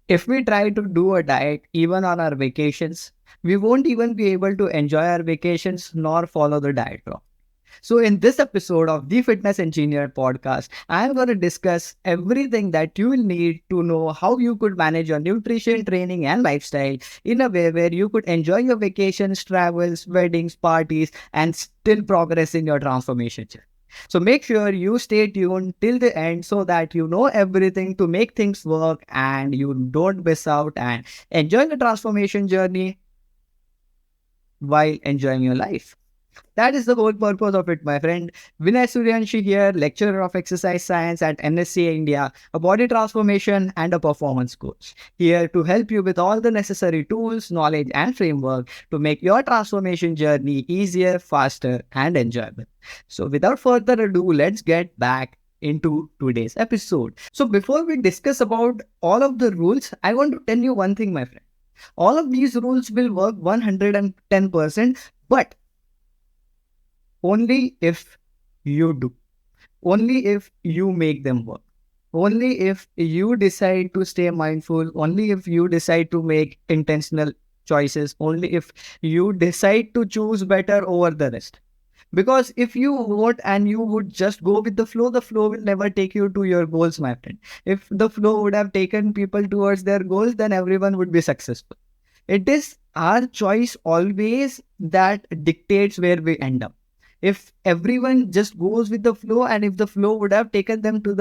If we try to do a diet even on our vacations, we won't even be able to enjoy our vacations nor follow the diet properly. So, in this episode of the Fitness Engineer podcast, I'm going to discuss everything that you will need to know how you could manage your nutrition, training, and lifestyle in a way where you could enjoy your vacations, travels, weddings, parties, and still progress in your transformation journey. So, make sure you stay tuned till the end so that you know everything to make things work and you don't miss out and enjoy the transformation journey while enjoying your life. That is the whole purpose of it, my friend. Vinay Suryanshi here, lecturer of exercise science at NSCA India, a body transformation and a performance coach. Here to help you with all the necessary tools, knowledge, and framework to make your transformation journey easier, faster, and enjoyable. So, without further ado, let's get back into today's episode. So, before we discuss about all of the rules, I want to tell you one thing, my friend. All of these rules will work 110%, but only if you do, only if you make them work, only if you decide to stay mindful, only if you decide to make intentional choices, only if you decide to choose better over the rest. Because if you vote and you would just go with the flow will never take you to your goals, my friend. If the flow would have taken people towards their goals, then everyone would be successful. It is our choice always that dictates where we end up. If everyone just goes with the flow, and if the flow would have taken them to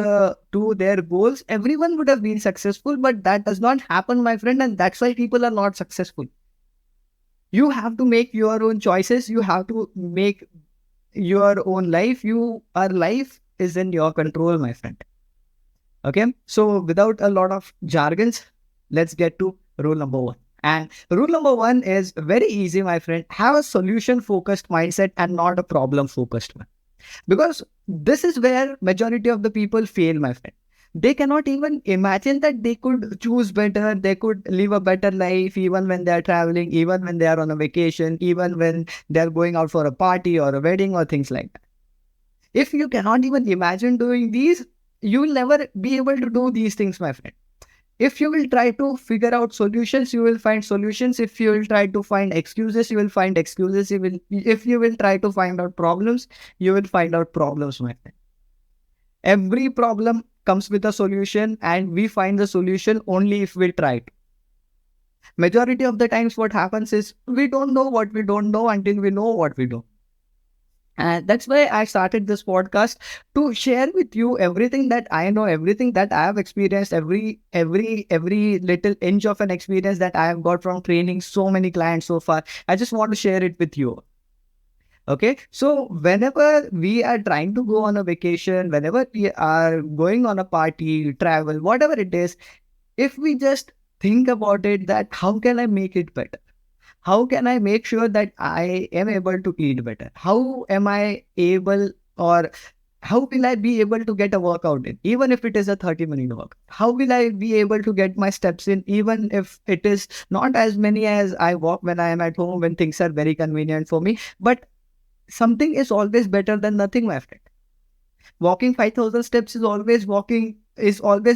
their goals, everyone would have been successful. But that does not happen, my friend, and that's why people are not successful. You have to make your own choices. You have to make your own life. Our life is in your control, my friend. Okay. So without a lot of jargons, let's get to rule number one. And rule number one is very easy, my friend. Have a solution focused mindset and not a problem focused one. Because this is where majority of the people fail, my friend. They cannot even imagine that they could choose better, they could live a better life even when they are traveling, even when they are on a vacation, even when they are going out for a party or a wedding or things like that. If you cannot even imagine doing these, you will never be able to do these things, my friend. If you will try to figure out solutions, you will find solutions. If you will try to find excuses, you will find excuses. If you will try to find out problems, you will find out problems, my friend. Every problem comes with a solution, and we find the solution only if we try to. Majority of the times what happens is we don't know what we don't know until we know what we don't. And that's why I started this podcast, to share with you everything that I know, everything that I have experienced, every little inch of an experience that I have got from training so many clients so far. I just want to share it with you. Okay. So whenever we are trying to go on a vacation, whenever we are going on a party, travel, whatever it is, if we just think about it, that how can I make it better? How can I make sure that I am able to eat better? How am I able, or how will I be able to get a workout in, even if it is a 30-minute work? How will I be able to get my steps in, even if it is not as many as I walk when I am at home, when things are very convenient for me? But something is always better than nothing, my friend. Walking 5,000 steps is always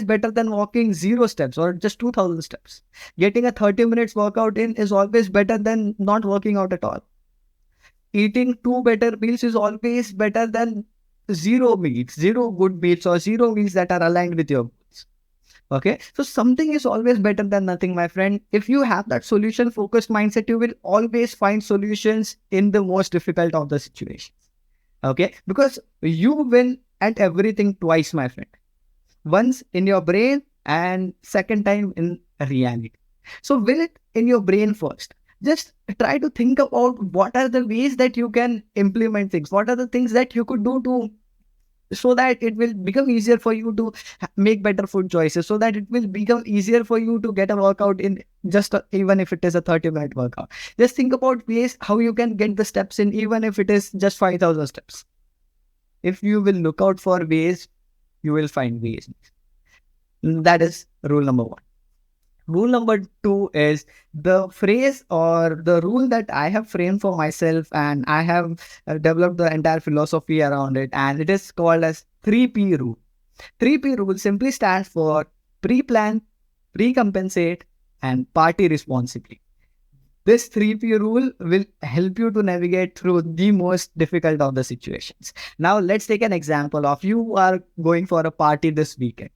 better than walking 0 steps or just 2,000 steps. Getting a 30 minutes workout in is always better than not working out at all. Eating 2 better meals is always better than 0 meals, 0 good meals, or 0 meals that are aligned with your goals. Okay. So something is always better than nothing, my friend. If you have that solution focused mindset, you will always find solutions in the most difficult of the situations. Okay. Because you win at everything twice, my friend. Once in your brain and second time in reality. So win it in your brain first. Just try to think about what are the ways that you can implement things. What are the things that you could do to, so that it will become easier for you to make better food choices, so that it will become easier for you to get a workout in, even if it is a 30-minute workout. Just think about ways how you can get the steps in, even if it is just 5,000 steps. If you will look out for ways, you will find ways. That is rule number one. Rule number two is the phrase or the rule that I have framed for myself, and I have developed the entire philosophy around it, and it is called as 3P rule. 3P rule simply stands for pre-plan, pre-compensate, and party responsibly. This 3P rule will help you to navigate through the most difficult of the situations. Now, let's take an example of you are going for a party this weekend.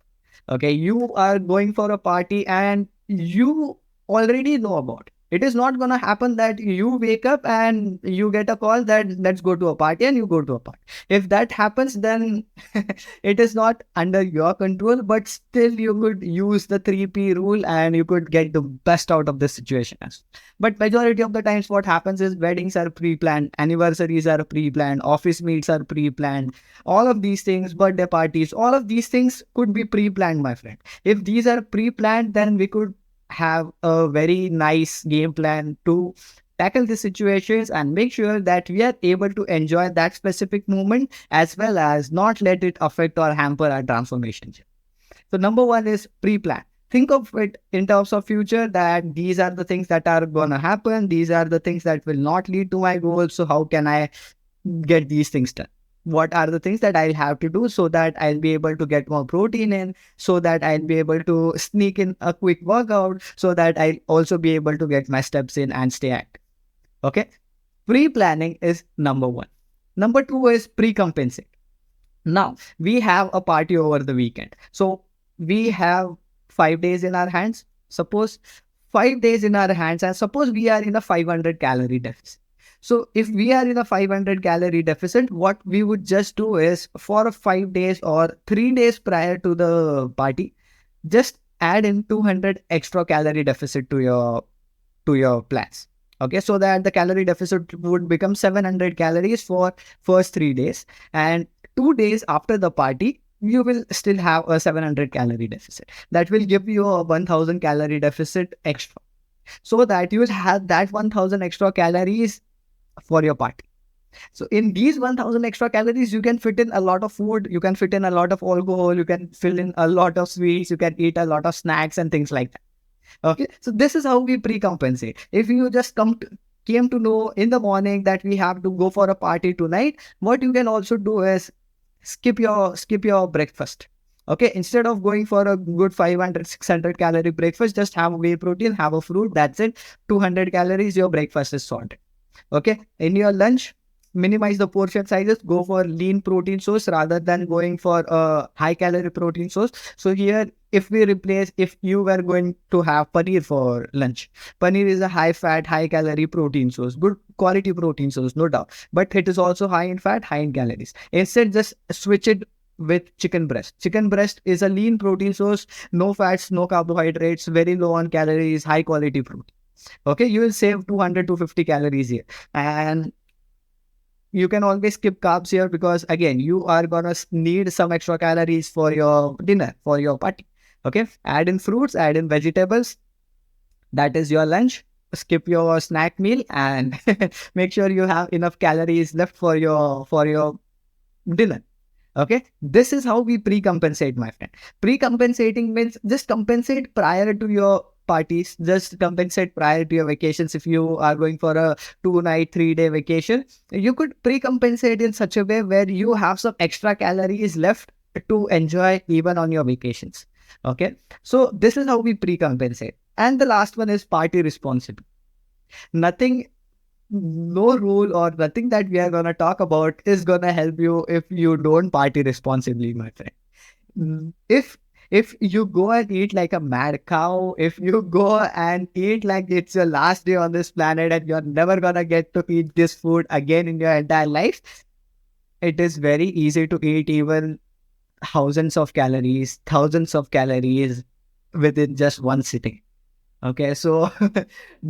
Okay, you are going for a party and you already know about it. It is not going to happen that you wake up and you get a call that let's go to a party and you go to a party. If that happens, then it is not under your control, but still you could use the 3P rule and you could get the best out of the situation. But majority of the times what happens is weddings are pre-planned, anniversaries are pre-planned, office meets are pre-planned, all of these things, birthday parties, all of these things could be pre-planned, my friend. If these are pre-planned, then we could have a very nice game plan to tackle the situations and make sure that we are able to enjoy that specific moment as well as not let it affect or hamper our transformation. So number one is pre-plan. Think of it in terms of future, that these are the things that are going to happen. These are the things that will not lead to my goals. So how can I get these things done? What are the things that I'll have to do so that I'll be able to get more protein in, so that I'll be able to sneak in a quick workout, so that I'll also be able to get my steps in and stay active. Okay. Pre-planning is number one. Number two is pre-compensate. Now, we have a party over the weekend. So we have 5 days in our hands. Suppose 5 days in our hands, and suppose we are in a 500 calorie deficit. So if we are in a 500 calorie deficit, what we would just do is for 5 days or 3 days prior to the party, just add in 200 extra calorie deficit to your plans. Okay, so that the calorie deficit would become 700 calories for first 3 days, and 2 days after the party, you will still have a 700 calorie deficit. That will give you a 1000 calorie deficit extra, so that you will have that 1000 extra calories for your party. So in these 1000 extra calories, you can fit in a lot of food, you can fit in a lot of alcohol, you can fill in a lot of sweets, you can eat a lot of snacks and things like that. Okay, so this is how we pre-compensate. If you just came to know in the morning that we have to go for a party tonight, what you can also do is skip your breakfast. Okay, instead of going for a good 500-600 calorie breakfast, just have whey protein, have a fruit, that's it. 200 calories, your breakfast is sorted. Okay, in your lunch, minimize the portion sizes, go for lean protein source rather than going for a high calorie protein source. So here, if you were going to have paneer for lunch, paneer is a high fat, high calorie protein source, good quality protein source, no doubt, but it is also high in fat, high in calories. Instead, just switch it with chicken breast. Chicken breast is a lean protein source, no fats, no carbohydrates, very low on calories, high quality protein. Okay, you will save 200 to 50 calories here. And you can always skip carbs here, because again, you are gonna need some extra calories for your dinner, for your party. Okay, add in fruits, add in vegetables. That is your lunch. Skip your snack meal and make sure you have enough calories left for your dinner. Okay, this is how we pre-compensate, my friend. Pre-compensating means just compensate prior to your parties, just compensate prior to your vacations. If you are going for a 2-night, 3-day vacation, you could pre-compensate in such a way where you have some extra calories left to enjoy even on your vacations. Okay, so this is how we pre-compensate. And the last one is party responsible. No rule or nothing that we are going to talk about is going to help you if you don't party responsibly, my friend. If you go and eat like a mad cow, if you go and eat like it's your last day on this planet and you're never going to get to eat this food again in your entire life, it is very easy to eat even thousands of calories within just one sitting. Okay, so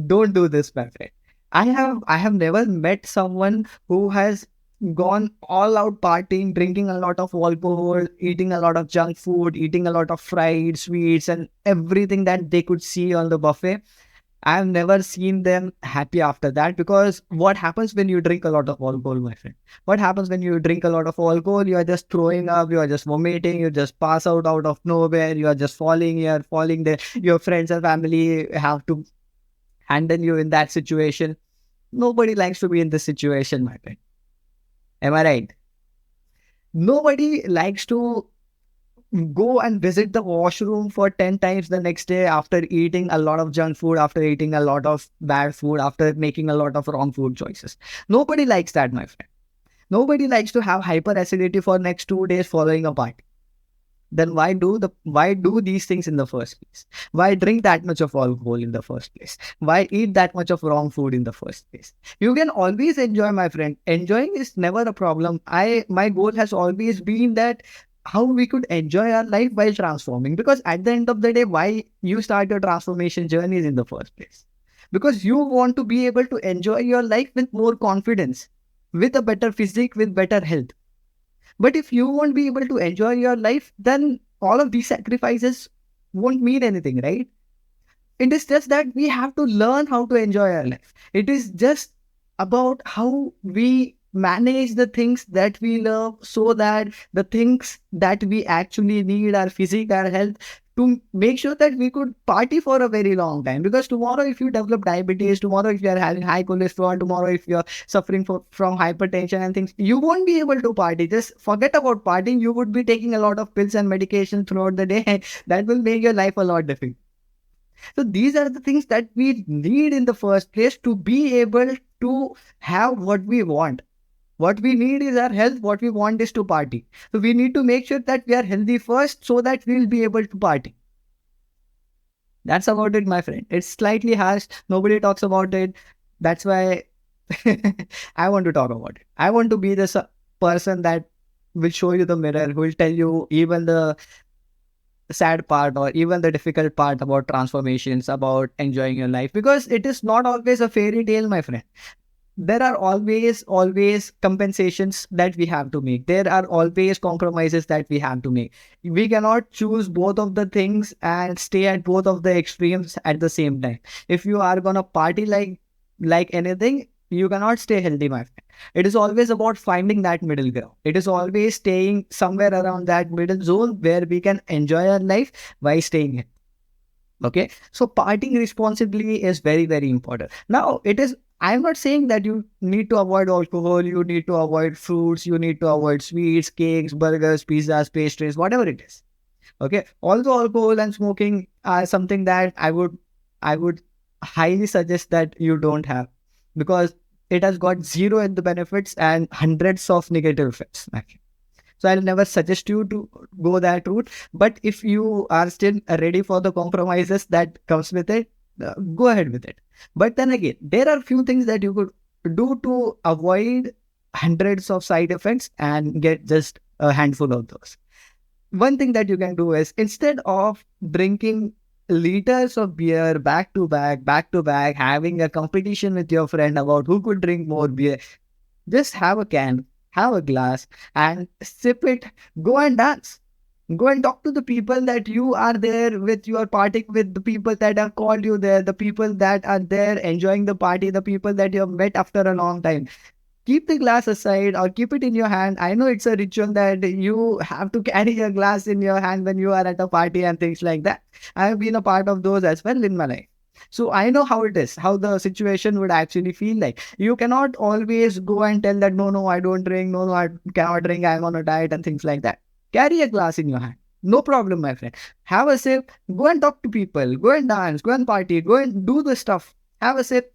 don't do this, my friend. I have never met someone who has gone all out partying, drinking a lot of alcohol, eating a lot of junk food, eating a lot of fried sweets and everything that they could see on the buffet. I've never seen them happy after that, because what happens when you drink a lot of alcohol, my friend? What happens when you drink a lot of alcohol? You are just throwing up, you are just vomiting, you just pass out of nowhere, you are just falling here, falling there. Your friends and family have to handle you in that situation. Nobody likes to be in this situation, my friend. Am I right? Nobody likes to go and visit the washroom for 10 times the next day after eating a lot of junk food, after eating a lot of bad food, after making a lot of wrong food choices. Nobody likes that, my friend. Nobody likes to have hyperacidity for next 2 days following a party. Then why do these things in the first place? Why drink that much of alcohol in the first place? Why eat that much of wrong food in the first place? You can always enjoy, my friend. Enjoying is never a problem. My goal has always been that how we could enjoy our life while transforming, because at the end of the day, why you start your transformation journeys in the first place? Because you want to be able to enjoy your life with more confidence, with a better physique, with better health. But if you won't be able to enjoy your life, then all of these sacrifices won't mean anything, right? It is just that we have to learn how to enjoy our life. It is just about how we manage the things that we love, so that the things that we actually need, our physique, our health, to make sure that we could party for a very long time. Because tomorrow, if you develop diabetes, tomorrow, if you are having high cholesterol, tomorrow, if you're suffering from hypertension and things, you won't be able to party. Just forget about partying. You would be taking a lot of pills and medication throughout the day. That will make your life a lot difficult. So these are the things that we need in the first place to be able to have what we want. What we need is our health. What we want is to party. So we need to make sure that we are healthy first so that we'll be able to party. That's about it, my friend. It's slightly harsh. Nobody talks about it. That's why I want to talk about it. I want to be this person that will show you the mirror, who will tell you even the sad part or even the difficult part about transformations, about enjoying your life, because it is not always a fairy tale, my friend. There are always compensations that we have to make. There are always compromises that we have to make. We cannot choose both of the things and stay at both of the extremes at the same time. If you are gonna party like anything, you cannot stay healthy, my friend. It is always about finding that middle ground. It is always staying somewhere around that middle zone where we can enjoy our life while staying in. Okay, so partying responsibly is very, very important. Now, I'm not saying that you need to avoid alcohol, you need to avoid fruits, you need to avoid sweets, cakes, burgers, pizzas, pastries, whatever it is. Okay, although alcohol and smoking are something that I would highly suggest that you don't have, because it has got zero in the benefits and hundreds of negative effects. So I'll never suggest you to go that route. But if you are still ready for the compromises that comes with it, go ahead with it. But then again, there are few things that you could do to avoid hundreds of side effects and get just a handful of those. One thing that you can do is, instead of drinking liters of beer back to back, having a competition with your friend about who could drink more beer, just have a can, have a glass, and sip it. Go and dance. Go and talk to the people that you are there with. You are partying with the people that have called you there, the people that are there enjoying the party, the people that you have met after a long time. Keep the glass aside or keep it in your hand. I know it's a ritual that you have to carry your glass in your hand when you are at a party and things like that. I have been a part of those as well in my life. So I know how it is, how the situation would actually feel like. You cannot always go and tell that, no, I don't drink, no, I cannot drink, I'm on a diet and things like that. Carry a glass in your hand. No problem, my friend. Have a sip, go and talk to people, go and dance, go and party, go and do the stuff. Have a sip,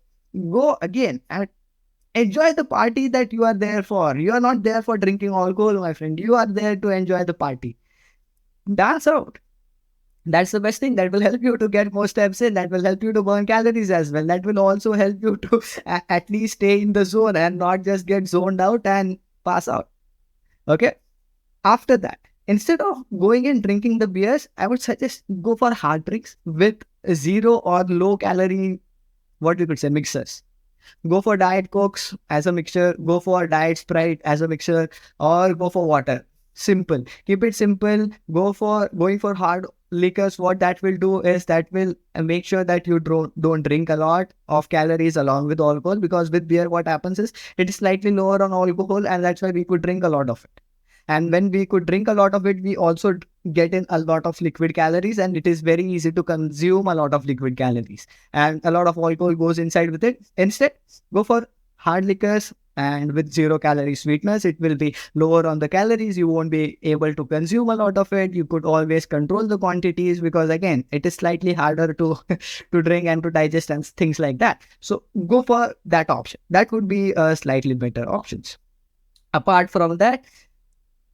go again and enjoy the party that you are there for. You are not there for drinking alcohol, my friend. You are there to enjoy the party. Dance out. That's the best thing. That will help you to get more steps in. That will help you to burn calories as well. That will also help you to at least stay in the zone and not just get zoned out and pass out. Okay. After that, instead of going and drinking the beers, I would suggest go for hard drinks with zero or low calorie, what you could say, mixers. Go for diet cokes as a mixture, go for diet Sprite as a mixture, or go for water. Simple. Keep it simple. Going for hard liquors. What that will do is that will make sure that you don't drink a lot of calories along with alcohol, because with beer what happens is it is slightly lower on alcohol, and that's why we could drink a lot of it. And when we could drink a lot of it, we also get in a lot of liquid calories, and it is very easy to consume a lot of liquid calories. And a lot of alcohol goes inside with it. Instead, go for hard liquors, And with 0 calorie sweetness, it will be lower on the calories. You won't be able to consume a lot of it. You could always control the quantities, because again, it is slightly harder to to drink and to digest and things like that. So go for that option. That would be a slightly better options. Apart from that,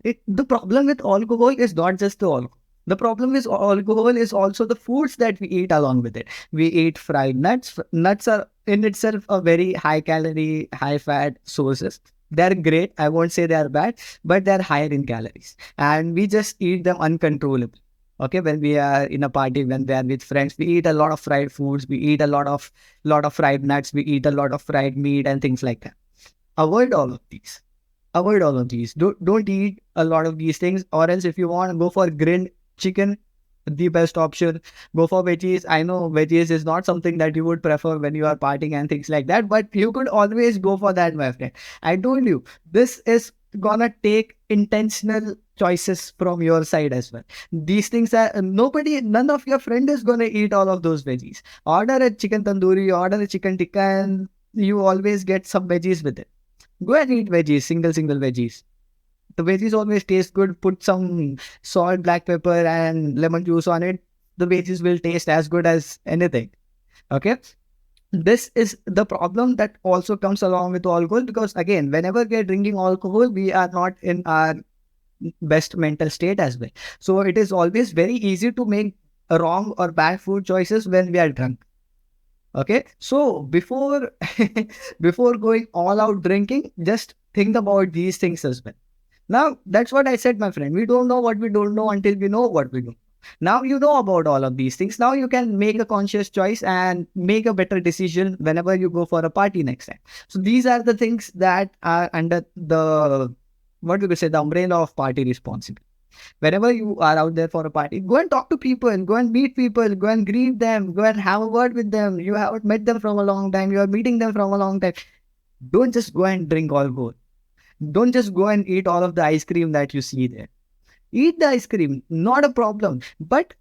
the problem with alcohol is not just the alcohol. The problem with alcohol is also the foods that we eat along with it. We eat fried nuts. Nuts are in itself a very high calorie, high fat sources. They're great. I won't say they're bad, but they're higher in calories. And we just eat them uncontrollably. Okay, when we are in a party, when we are with friends, we eat a lot of fried foods. We eat a lot of fried nuts. We eat a lot of fried meat and things like that. Avoid all of these. Avoid all of these. Don't eat a lot of these things, or else if you want, go for grilled chicken, the best option. Go for veggies. I know veggies is not something that you would prefer when you are partying and things like that, but you could always go for that, my friend. I told you, this is gonna take intentional choices from your side as well. These things are none of your friend is gonna eat all of those veggies. Order a chicken tandoori, order a chicken tikka, and you always get some veggies with it. Go and eat veggies, single veggies. The veggies always taste good. Put some salt, black pepper, and lemon juice on it. The veggies will taste as good as anything. Okay. This is the problem that also comes along with alcohol, because again, whenever we are drinking alcohol, we are not in our best mental state as well. So it is always very easy to make wrong or bad food choices when we are drunk. Okay, so before before going all out drinking, just think about these things as well. Now, that's what I said, my friend. We don't know what we don't know until we know what we do. Now you know about all of these things. Now you can make a conscious choice and make a better decision whenever you go for a party next time. So these are the things that are under the, what do we say, the umbrella of party responsibility. Whenever you are out there for a party, go and talk to people, go and meet people, go and greet them, go and have a word with them. You haven't met them from a long time. You are meeting them from a long time. Don't just go and drink alcohol. Don't just go and eat all of the ice cream that you see there. Eat the ice cream, not a problem. But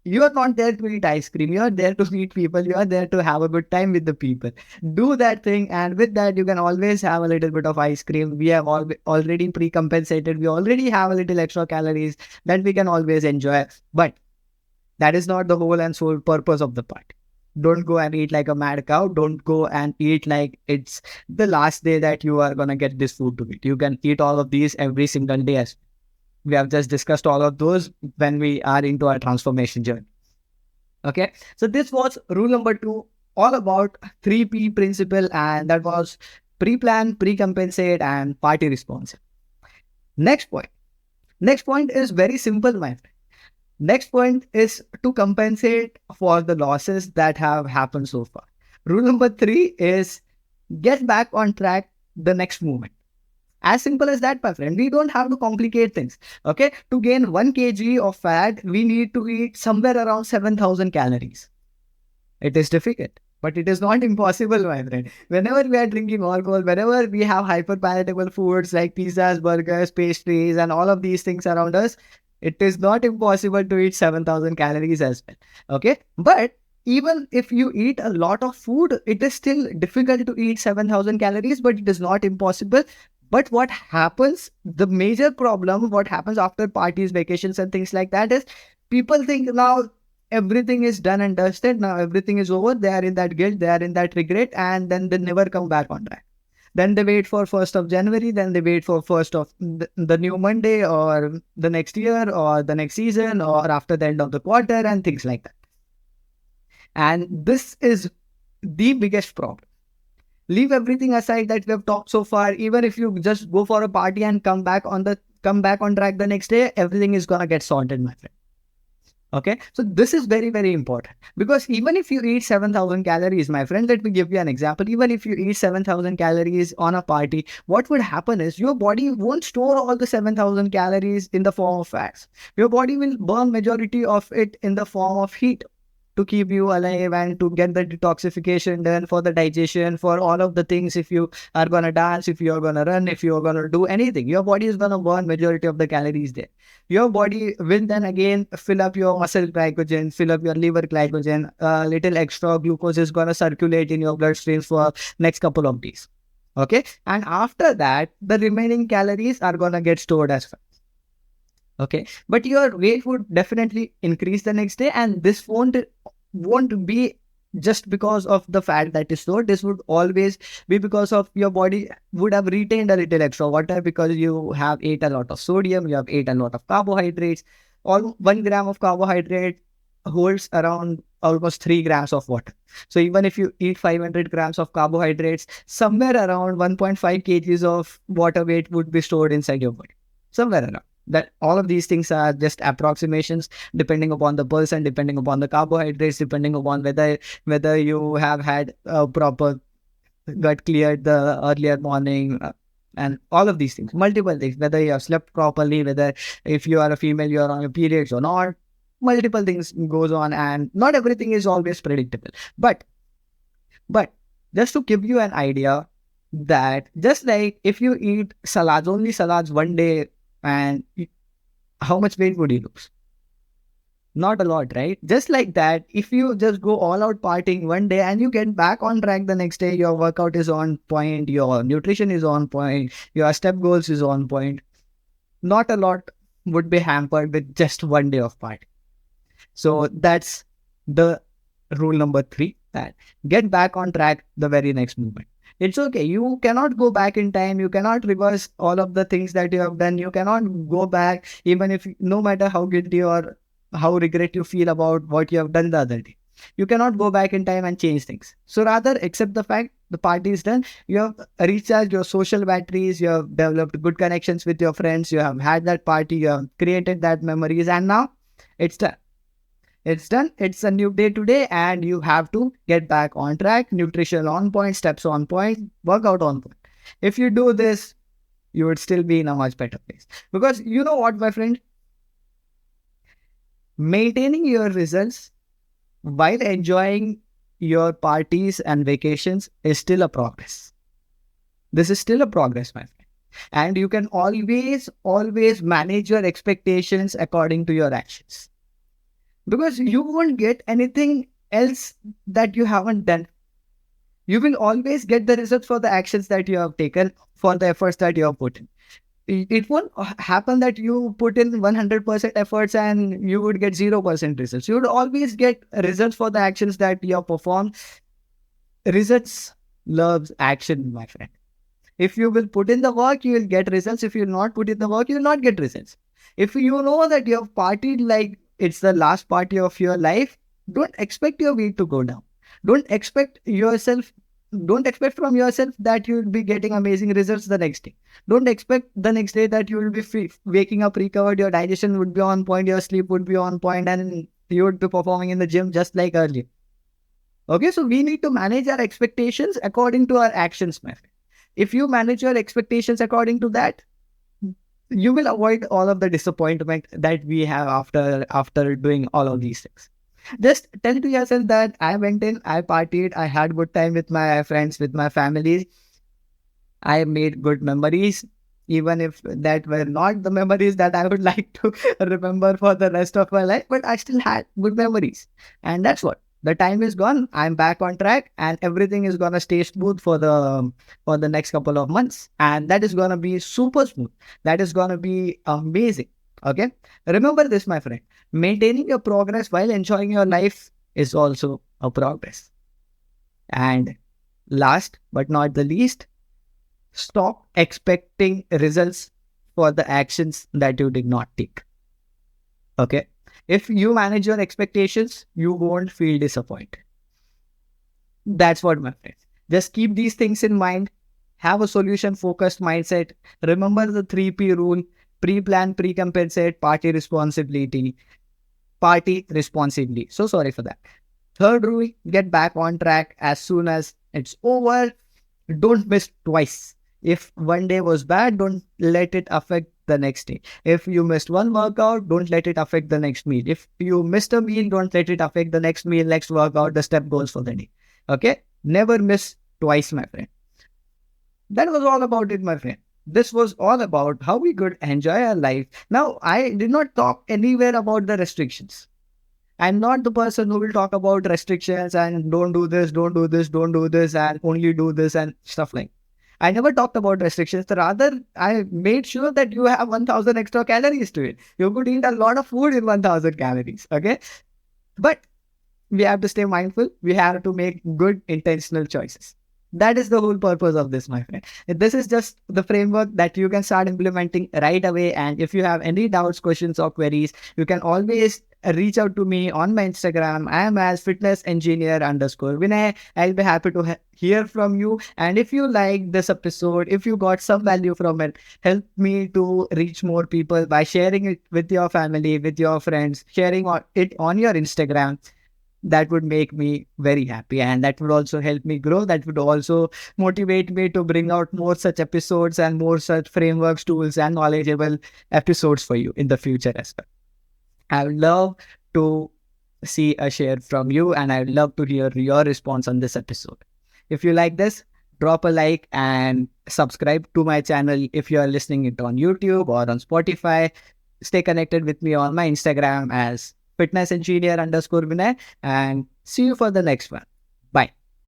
you are not there to eat ice cream. You are there to meet people. You are there to have a good time with the people. Do that thing. And with that, you can always have a little bit of ice cream. We have already pre-compensated. We already have a little extra calories that we can always enjoy. But that is not the whole and sole purpose of the party. Don't go and eat like a mad cow. Don't go and eat like it's the last day that you are going to get this food to eat. You can eat all of these every single day as well. We have just discussed all of those when we are into our transformation journey. Okay. So this was rule number 2, all about 3P principle, and that was pre-plan, pre-compensate, and party response. Next point. Next point is very simple, my friend. Next point is to compensate for the losses that have happened so far. Rule number 3 is get back on track the next moment. As simple as that, my friend. We don't have to complicate things. Okay. To gain 1 kg of fat, we need to eat somewhere around 7,000 calories. It is difficult, but it is not impossible, my friend. Whenever we are drinking alcohol, whenever we have hyper-palatable foods like pizzas, burgers, pastries, and all of these things around us, it is not impossible to eat 7,000 calories as well. Okay. But even if you eat a lot of food, it is still difficult to eat 7,000 calories, but it is not impossible. But what happens, the major problem, what happens after parties, vacations, and things like that is people think now everything is done and dusted. Now everything is over. They are in that guilt, they are in that regret, and then they never come back on track. Then they wait for 1st of January, then they wait for 1st of the new Monday, or the next year, or the next season, or after the end of the quarter, and things like that. And this is the biggest problem. Leave everything aside that we have talked so far. Even if you just go for a party and come back on track the next day, everything is gonna get sorted, my friend. Okay, so this is very, very important, because even if you eat 7,000 calories, my friend, let me give you an example. Even if you eat 7,000 calories on a party, what would happen is your body won't store all the 7,000 calories in the form of fats. Your body will burn majority of it in the form of heat, to keep you alive and to get the detoxification done, for the digestion, for all of the things. If you are going to dance, if you are going to run, if you are going to do anything, your body is going to burn majority of the calories there. Your body will then again fill up your muscle glycogen, fill up your liver glycogen. Little extra glucose is going to circulate in your bloodstream for next couple of days. Okay. And after that, the remaining calories are going to get stored as fat. Okay. But your weight would definitely increase the next day. And this won't be just because of the fat that is stored. This would always be because of your body would have retained a little extra water because you have ate a lot of sodium, you have ate a lot of carbohydrates. All 1 gram of carbohydrate holds around almost 3 grams of water. So even if you eat 500 grams of carbohydrates, somewhere around 1.5 kgs of water weight would be stored inside your body. Somewhere around. That all of these things are just approximations depending upon the person, depending upon the carbohydrates, depending upon whether you have had a proper gut cleared the earlier morning, and all of these things, multiple things, whether you have slept properly, whether if you are a female, you are on your periods or not, multiple things goes on, and not everything is always predictable. But just to give you an idea that just like if you eat salads, only salads one day, and how much weight would you lose? Not a lot, right? Just like that, if you just go all out partying one day and you get back on track the next day, your workout is on point, your nutrition is on point, your step goals is on point, not a lot would be hampered with just one day of party. So that's the rule number 3, that get back on track the very next moment. It's okay. You cannot go back in time. You cannot reverse all of the things that you have done. You cannot go back, even if no matter how guilty or how regret you feel about what you have done the other day. You cannot go back in time and change things. So rather accept the fact the party is done. You have recharged your social batteries. You have developed good connections with your friends. You have had that party. You have created that memories, and now it's done. It's done. It's a new day today, and you have to get back on track. Nutrition on point, steps on point, workout on point. If you do this, you would still be in a much better place. Because you know what, my friend? Maintaining your results while enjoying your parties and vacations is still a progress. This is still a progress, my friend. And you can always manage your expectations according to your actions. Because you won't get anything else that you haven't done. You will always get the results for the actions that you have taken, for the efforts that you have put in. It won't happen that you put in 100% efforts and you would get 0% results. You would always get results for the actions that you have performed. Results loves action, my friend. If you will put in the work, you will get results. If you will not put in the work, you will not get results. If you know that you have partied like it's the last party of your life, don't expect your weight to go down. Don't expect from yourself that you will be getting amazing results the next day. Don't expect the next day that you will be waking up recovered, your digestion would be on point, your sleep would be on point, and you would be performing in the gym just like earlier. Okay, so we need to manage our expectations according to our actions, my friend. If you manage your expectations according to that, you will avoid all of the disappointment that we have after doing all of these things. Just tell to yourself that I went in, I partied, I had good time with my friends, with my family. I made good memories, even if that were not the memories that I would like to remember for the rest of my life, but I still had good memories. And that's what. The time is gone. I'm back on track, and everything is gonna stay smooth for the next couple of months. And that is gonna be super smooth. That is gonna be amazing. Okay. Remember this, my friend. Maintaining your progress while enjoying your life is also a progress. And last but not the least, stop expecting results for the actions that you did not take. Okay. If you manage your expectations, you won't feel disappointed. That's what, my friends. Just keep these things in mind. Have a solution-focused mindset. Remember the 3P rule: pre-plan, pre-compensate, party responsibly. So sorry for that. Third rule: get back on track as soon as it's over. Don't miss twice. If one day was bad, don't let it affect the next day. If you missed one workout, don't let it affect the next meal. If you missed a meal, don't let it affect the next meal, next workout, the step goals for the day. Okay? Never miss twice, my friend. That was all about it, my friend. This was all about how we could enjoy our life. Now, I did not talk anywhere about the restrictions. I'm not the person who will talk about restrictions and don't do this, don't do this, don't do this, and only do this and stuff like that. I never talked about restrictions. Rather, I made sure that you have 1000 extra calories to it. You could eat a lot of food in 1000 calories. Okay. But we have to stay mindful. We have to make good intentional choices. That is the whole purpose of this, my friend. This is just the framework that you can start implementing right away. And if you have any doubts, questions, or queries, you can always reach out to me on my Instagram. I am as fitness engineer underscore Vinay. I'll be happy to hear from you. And if you like this episode, if you got some value from it, help me to reach more people by sharing it with your family, with your friends, sharing it on your Instagram. That would make me very happy, and that would also help me grow. That would also motivate me to bring out more such episodes and more such frameworks, tools, and knowledgeable episodes for you in the future as well. I would love to see a share from you, and I would love to hear your response on this episode. If you like this, drop a like and subscribe to my channel if you are listening it on YouTube or on Spotify. Stay connected with me on my Instagram as fitness engineer underscore Vinay, and see you for the next one. Bye.